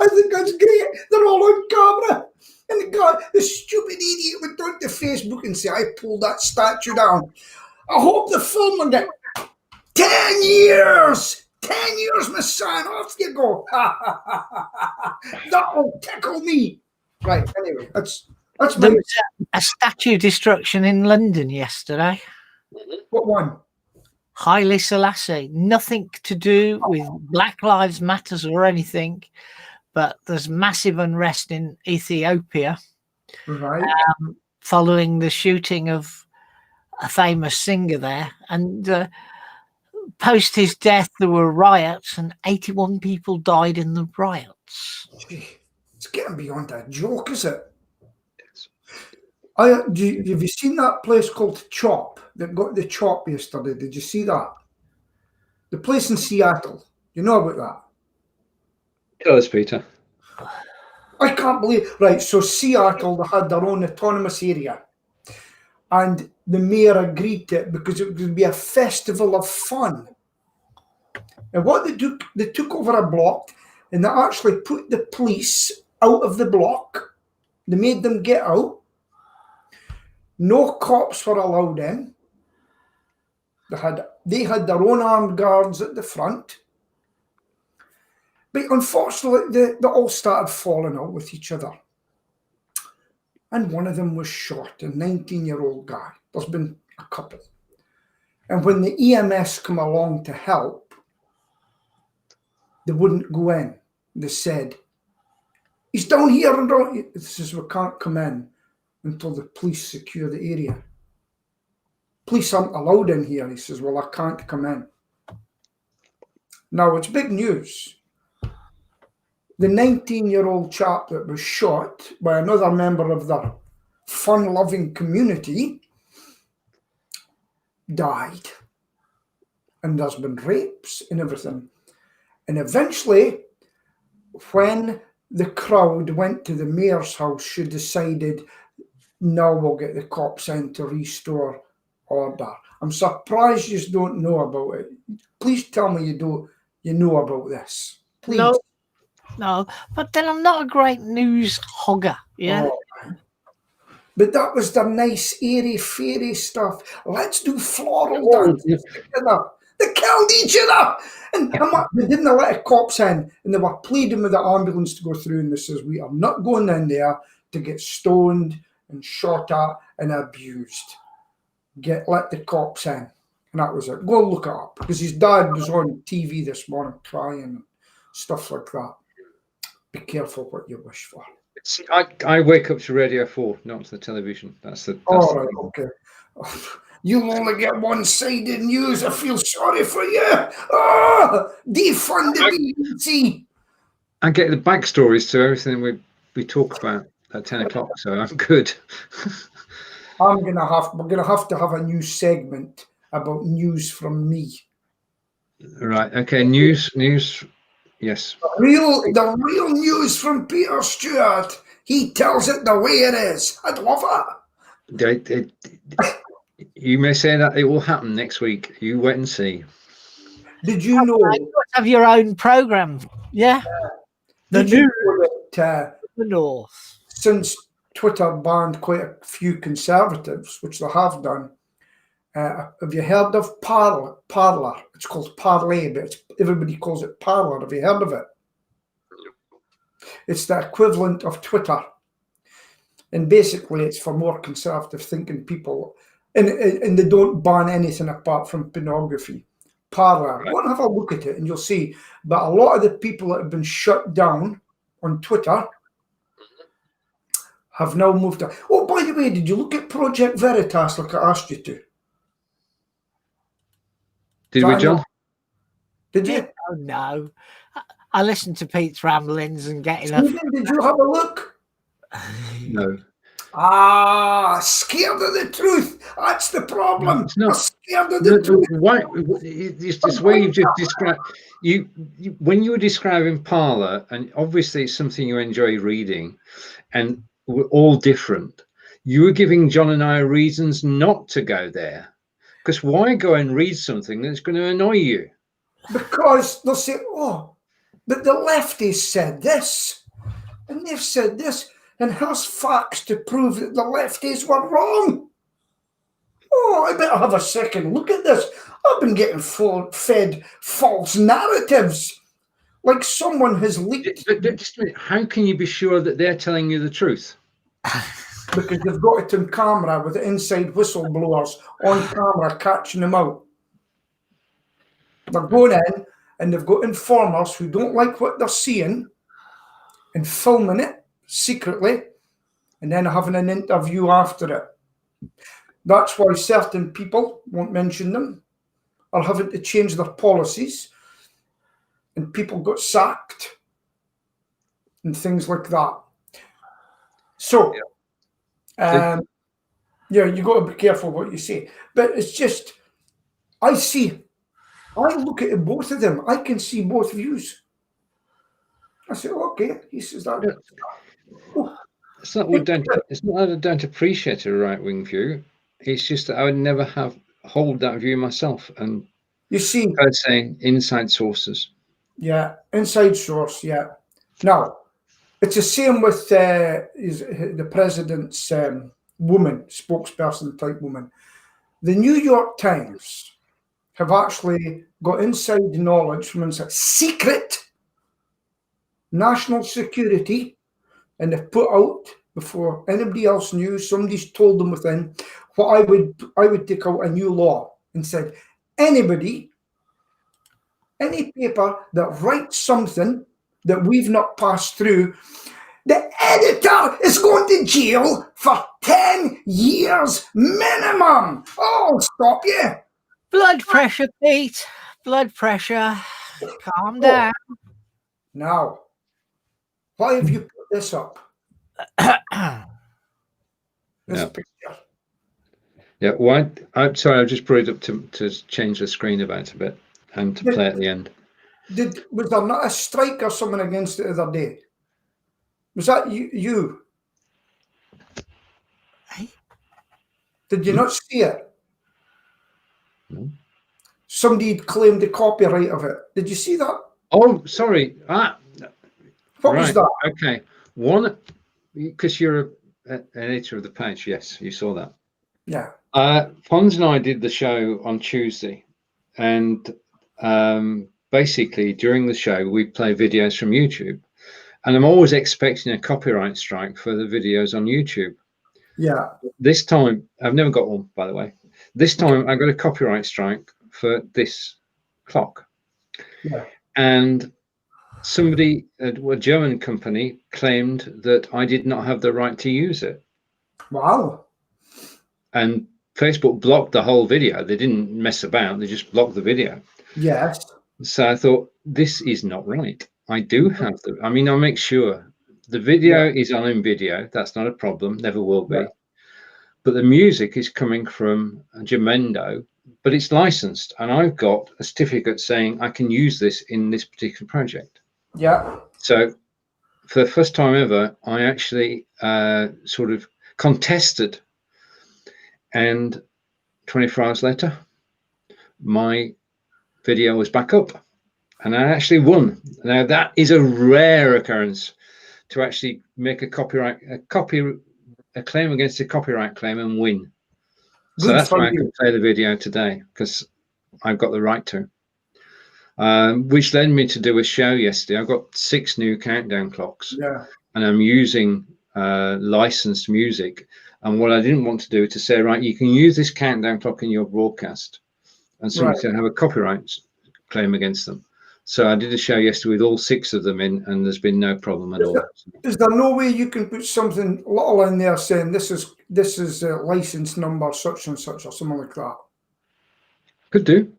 think that's great. They're all on camera. And the stupid idiot went on to Facebook and say, I pulled that statue down. I hope the film will get 10 years. 10 years, my son. Off you go. That will tickle me. Right, anyway, that's there was a statue destruction in London yesterday. What one? Haile Selassie. Nothing to do with Black Lives Matters or anything, but there's massive unrest in Ethiopia, right, following the shooting of a famous singer there. And post his death, there were riots, and 81 people died in the riots. Gee, it's getting beyond a joke, is it? Have you seen that place called Chop that got the chop yesterday? Did you see that? The place in Seattle. You know about that? Tell us, Peter. I can't believe. Right, so Seattle, they had their own autonomous area. And the mayor agreed to it because it would be a festival of fun. And what they took over a block and they actually put the police out of the block. They made them get out. No cops were allowed in. They had their own armed guards at the front. But unfortunately, they all started falling out with each other. And one of them was shot, a 19-year-old guy. There's been a couple. And when the EMS come along to help, they wouldn't go in. They said, he's down here and down. It says, we can't come in until the police secure the area. Police aren't allowed in here. He says, well, I can't come in. Now, it's big news. The 19-year-old chap that was shot by another member of their fun-loving community died. And there's been rapes and everything. And eventually, when the crowd went to the mayor's house, she decided, now we'll get the cops in to restore order. I'm surprised you don't know about it. Please tell me you know about this. Please. No, but then I'm not a great news hogger, yeah? Oh, but that was the nice, airy-fairy stuff. Let's do floral dances together. They killed each other. And they didn't let the cops in. And they were pleading with the ambulance to go through. And they says, we are not going in there to get stoned and shot at and abused. Let the cops in. And that was it. Go look it up. Because his dad was on TV this morning crying and stuff like that. Be careful what you wish for. See, I wake up to Radio 4, not to the television. That's the. Right, okay. You'll only get one-sided news. I feel sorry for you. Defund the BBC. I get the backstories to everything we talk about at 10 o'clock, so I'm good. We're gonna have to have a new segment about news from me. Right. Okay. News. Yes. The real news from Peter Stewart. He tells it the way it is. I'd love it. You may say that it will happen next week. You wait and see. Did you know? You have your own program, yeah? Did you know that The North. Since Twitter banned quite a few conservatives, which they have done, have you heard of Parler? It's called Parler, but everybody calls it Parler. Have you heard of it? It's the equivalent of Twitter. And basically, it's for more conservative thinking people. And they don't ban anything apart from pornography. Parler. Go and have a look at it and you'll see. But a lot of the people that have been shut down on Twitter have now moved on. Oh, by the way, did you look at Project Veritas like I asked you to? Did we, John? Did you? Oh, no. I listened to Pete's ramblings and getting Stephen, did you have a look? No. Scared of the truth. That's the problem. It's not. Scared of the truth. Why? This way you've just described. You when you were describing Parler, and obviously it's something you enjoy reading, and we're all different. You were giving John and I reasons not to go there. Because why go and read something that's going to annoy you? Because they'll say, oh, but the lefties said this, and they've said this, and has facts to prove that the lefties were wrong. Oh, I better have a second look at this. I've been getting fed false narratives. Like someone has leaked. Just a minute. How can you be sure that they're telling you the truth? Because they've got it on camera with the inside whistleblowers on camera catching them out. They're going in and they've got informers who don't like what they're seeing and filming it secretly and then having an interview after it. That's why certain people, won't mention them, are having to change their policies and people got sacked and things like that. So, Yeah, you got to be careful what you say. But it's just, I look at both of them. I can see both views. I say, okay. He says that. Oh, It's not that I don't appreciate a right-wing view. It's just that I would never hold that view myself. And you see, I was saying inside sources. yeah, inside source, yeah. Now, it's the same with the president's woman, spokesperson type woman. The New York Times have actually got inside knowledge from inside secret national security, and they've put out before anybody else knew. Somebody's told them within what I would take out a new law and said any paper that writes something that we've not passed through, the editor is going to jail for 10 years minimum. Oh, stop you. Blood pressure, Pete. Blood pressure. Calm down. Now, why have you put this up? This Yeah. picture. Yeah, why? I'm sorry, I just brought it up to change the screen about a bit and to play at the end. Was there not a strike or something against it the other day? Was that you? Hey? Did you not see it? No. Somebody had claimed the copyright of it. Did you see that? Oh, sorry. What Right. was that? Okay. One, because you're an editor of the page. Yes, you saw that. Yeah. Fons and I did the show on Tuesday, and basically during the show we play videos from YouTube, and I'm always expecting a copyright strike for the videos on YouTube. Yeah. This time, I've never got one, by the way. This time I got a copyright strike for this clock. Yeah. And somebody, a German company, claimed that I did not have the right to use it. Wow. And Facebook blocked the whole video. They didn't mess about, they just blocked the video. Yes. So I thought, this is not right. I do have I'll make sure the video is on in video. That's not a problem, never will be. Yeah. But the music is coming from Jamendo, but it's licensed. And I've got a certificate saying I can use this in this particular project. Yeah. So for the first time ever, I actually sort of contested. And 24 hours later, my video was back up. And I actually won. Now that is a rare occurrence to actually make a claim against a copyright claim and win. So Good that's for why I you. can play the video today, because I've got the right to. Which led me to do a show yesterday. I've got 6 new countdown clocks, Yeah. and I'm using licensed music. And what I didn't want to do is to say, right, you can use this countdown clock in your broadcast, and somebody's going to have a copyright claim against them. So I did a show yesterday with all 6 of them in, and there's been no problem at all. Is there no way you can put something little in there saying this is a license number such and such or something like that? Could do.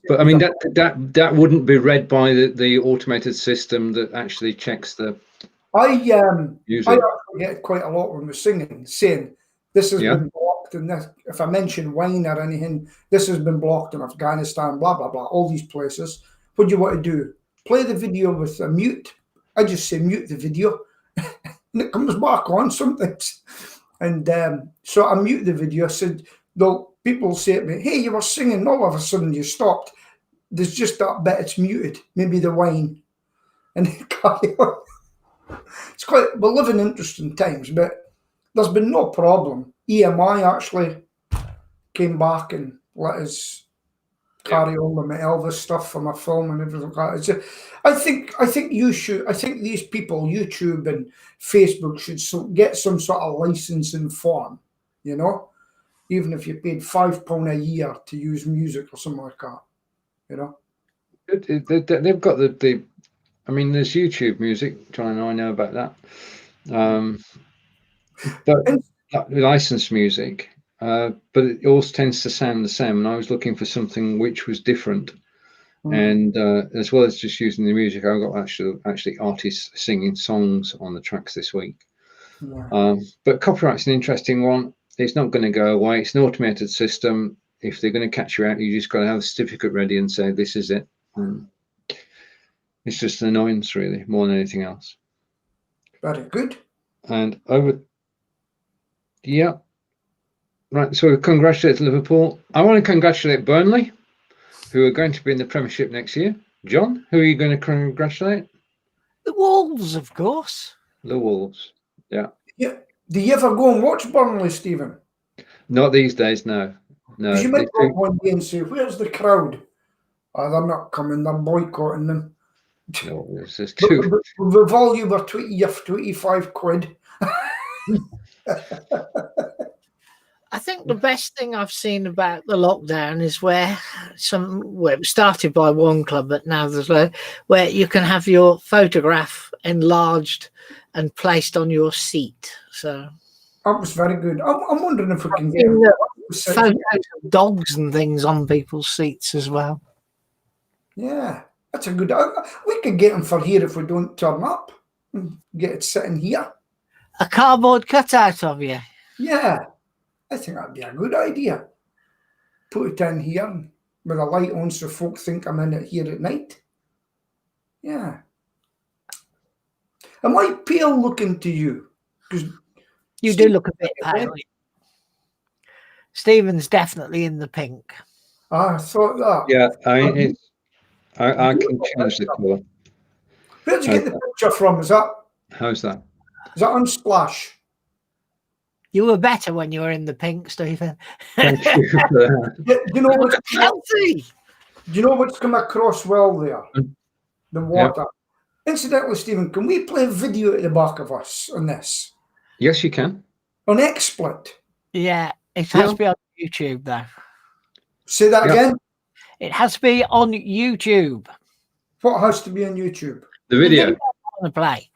But I mean that wouldn't be read by the automated system that actually checks the music. I get quite a lot when we're singing, saying this has been blocked, and this, if I mention wine or anything, this has been blocked in Afghanistan, blah blah blah, all these places. What do you want to do? Play the video with a mute? I just say mute the video, and it comes back on sometimes. And so I mute the video. I said, though people say to me, "Hey, you were singing, all of a sudden you stopped. There's just that bit, it's muted. Maybe the wine." And they carry on. It's quite, we live in interesting times, but there's been no problem. EMI actually came back and let us carry on with my Elvis stuff for my film and everything like that. I think these people, YouTube and Facebook, should get some sort of licensing form, you know, even if you paid £5 a year to use music or something like that, you know. They've got the I mean, there's YouTube music. John and I know about that. But licensed music, but it always tends to sound the same. And I was looking for something which was different. And as well as just using the music, I got actually artists singing songs on the tracks this week. But copyright's an interesting one. It's not going to go away. It's an automated system. If they're going to catch you out, you just got to have a certificate ready and say, this is it. It's just an annoyance, really, more than anything else. Very good. And over, yeah. Right, so we congratulate Liverpool. I want to congratulate Burnley, who are going to be in the Premiership next year. John, who are you going to congratulate? The Wolves, of course. The Wolves, yeah. Yeah. Do you ever go and watch Burnley, Stephen? Not these days, no. No. Because you might go one day and say, where's the crowd? Oh, they're not coming, they're boycotting them. No, it's just But too. with all you were 25 quid. I think the best thing I've seen about the lockdown is where it started by one club, but now there's where you can have your photograph enlarged and placed on your seat. So That was very good. I'm wondering if we can get photos of dogs and things on people's seats as well. Yeah, that's a good. We could get them for here if we don't turn up. Get it sitting here. A cardboard cutout of you. Yeah, I think that'd be a good idea. Put it in here with a light on so folk think I'm in it here at night. Yeah. Am I pale looking to you? Because you do look a bit pale. Stephen's definitely in the pink. I thought that. Yeah, I can change the colour. Where'd you get the picture from? How's that? Is that on Splash? You were better when you were in the pink, Stephen. Thank you for that. Do you know what's healthy? Do you know what's come across well there? The water. Yep. Incidentally, Stephen, can we play a video at the back of us on this? Yes, you can. On XSplit? Yeah, it has to be on YouTube, though. Say that again? It has to be on YouTube. What has to be on YouTube? The video. On the play.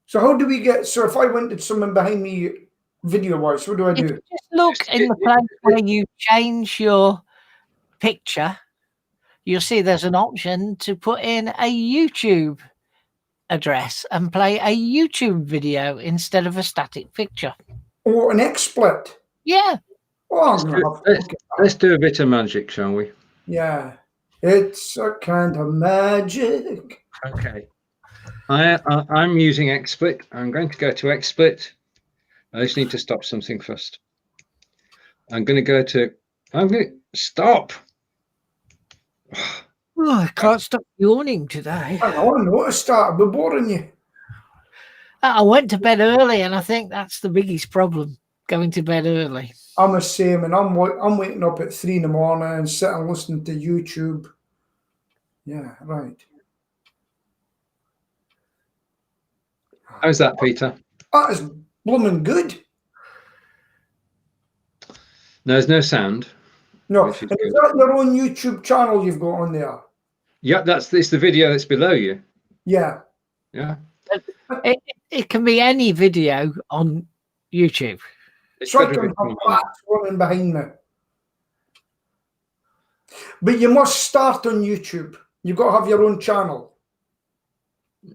So how do we get? So if I wanted someone behind me, video-wise, what do I do? Just look in the place where you change your picture. You'll see there's an option to put in a YouTube address and play a YouTube video instead of a static picture. Or an XSplit? Yeah. Oh, let's do a bit of magic, shall we? Yeah. It's a kind of magic. Okay. I'm using XSplit. I'm going to go to XSplit. I just need to stop something first. I'm going to stop. Oh, I can't stop yawning today. I know to start. We're boring you. I went to bed early, and I think that's the biggest problem, going to bed early. I'm the same, and I'm waking up at 3 in the morning and sitting listening to YouTube. Yeah, right. How's that, Peter? That is blooming good. No, there's no sound. No, is that your own YouTube channel you've got on there? Yeah, it's the video that's below you. Yeah. Yeah. It can be any video on YouTube. So I can have bats running behind me. But you must start on YouTube. You've got to have your own channel.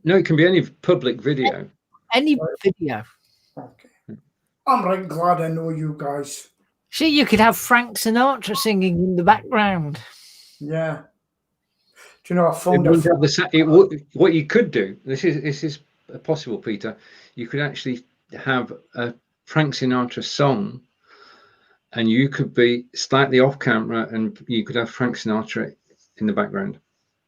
No, it can be any public video. Any video. Okay. I'm right glad I know you guys. See, you could have Frank Sinatra singing in the background. Yeah. Do you know, I found what you could do, this is possible, Peter. You could actually have a Frank Sinatra song and you could be slightly off camera and you could have Frank Sinatra in the background.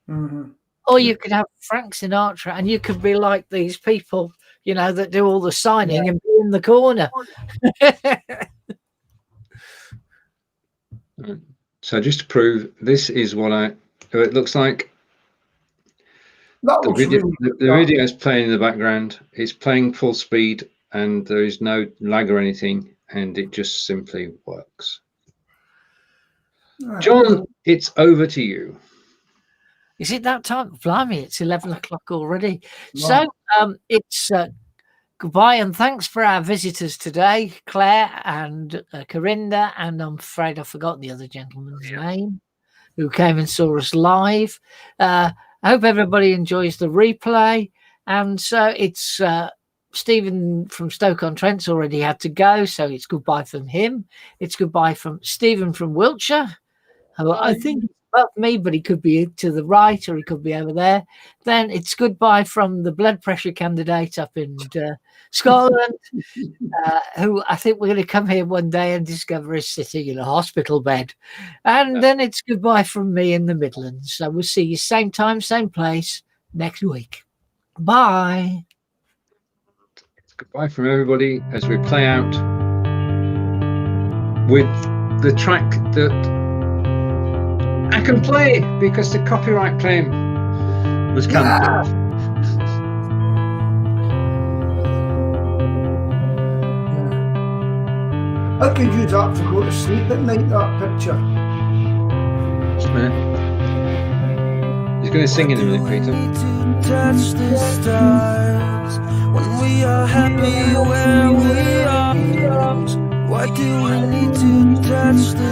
Mm-hmm. Or you could have Frank Sinatra and you could be like these people, you know, that do all the signing and be in the corner. So just to prove, this is what it looks like. The video is playing in the background. It's playing full speed and there is no lag or anything, and it just simply works. Right. John, it's over to you. Is it that time? Blimey, it's 11 o'clock already. Wow. So it's goodbye and thanks for our visitors today, Claire and Corinda, and I'm afraid I forgot the other gentleman's name who came and saw us live. I hope everybody enjoys the replay. And so it's Stephen from Stoke-on-Trent's already had to go, so it's goodbye from him. It's goodbye from Stephen from Wiltshire, who I think is above me, but he could be to the right or he could be over there. Then it's goodbye from the blood pressure candidate up in Scotland, who I think we're going to come here one day and discover is sitting in a hospital bed. And then it's goodbye from me in the Midlands. So we'll see you same time, same place next week. Bye. Goodbye from everybody as we play out with the track that I can play because the copyright claim was cancelled. I could use that to go to sleep at night, that picture. Just a minute. He's going to sing in a minute, Peter. Touch the stars when we are happy where we are. Why do we need to touch the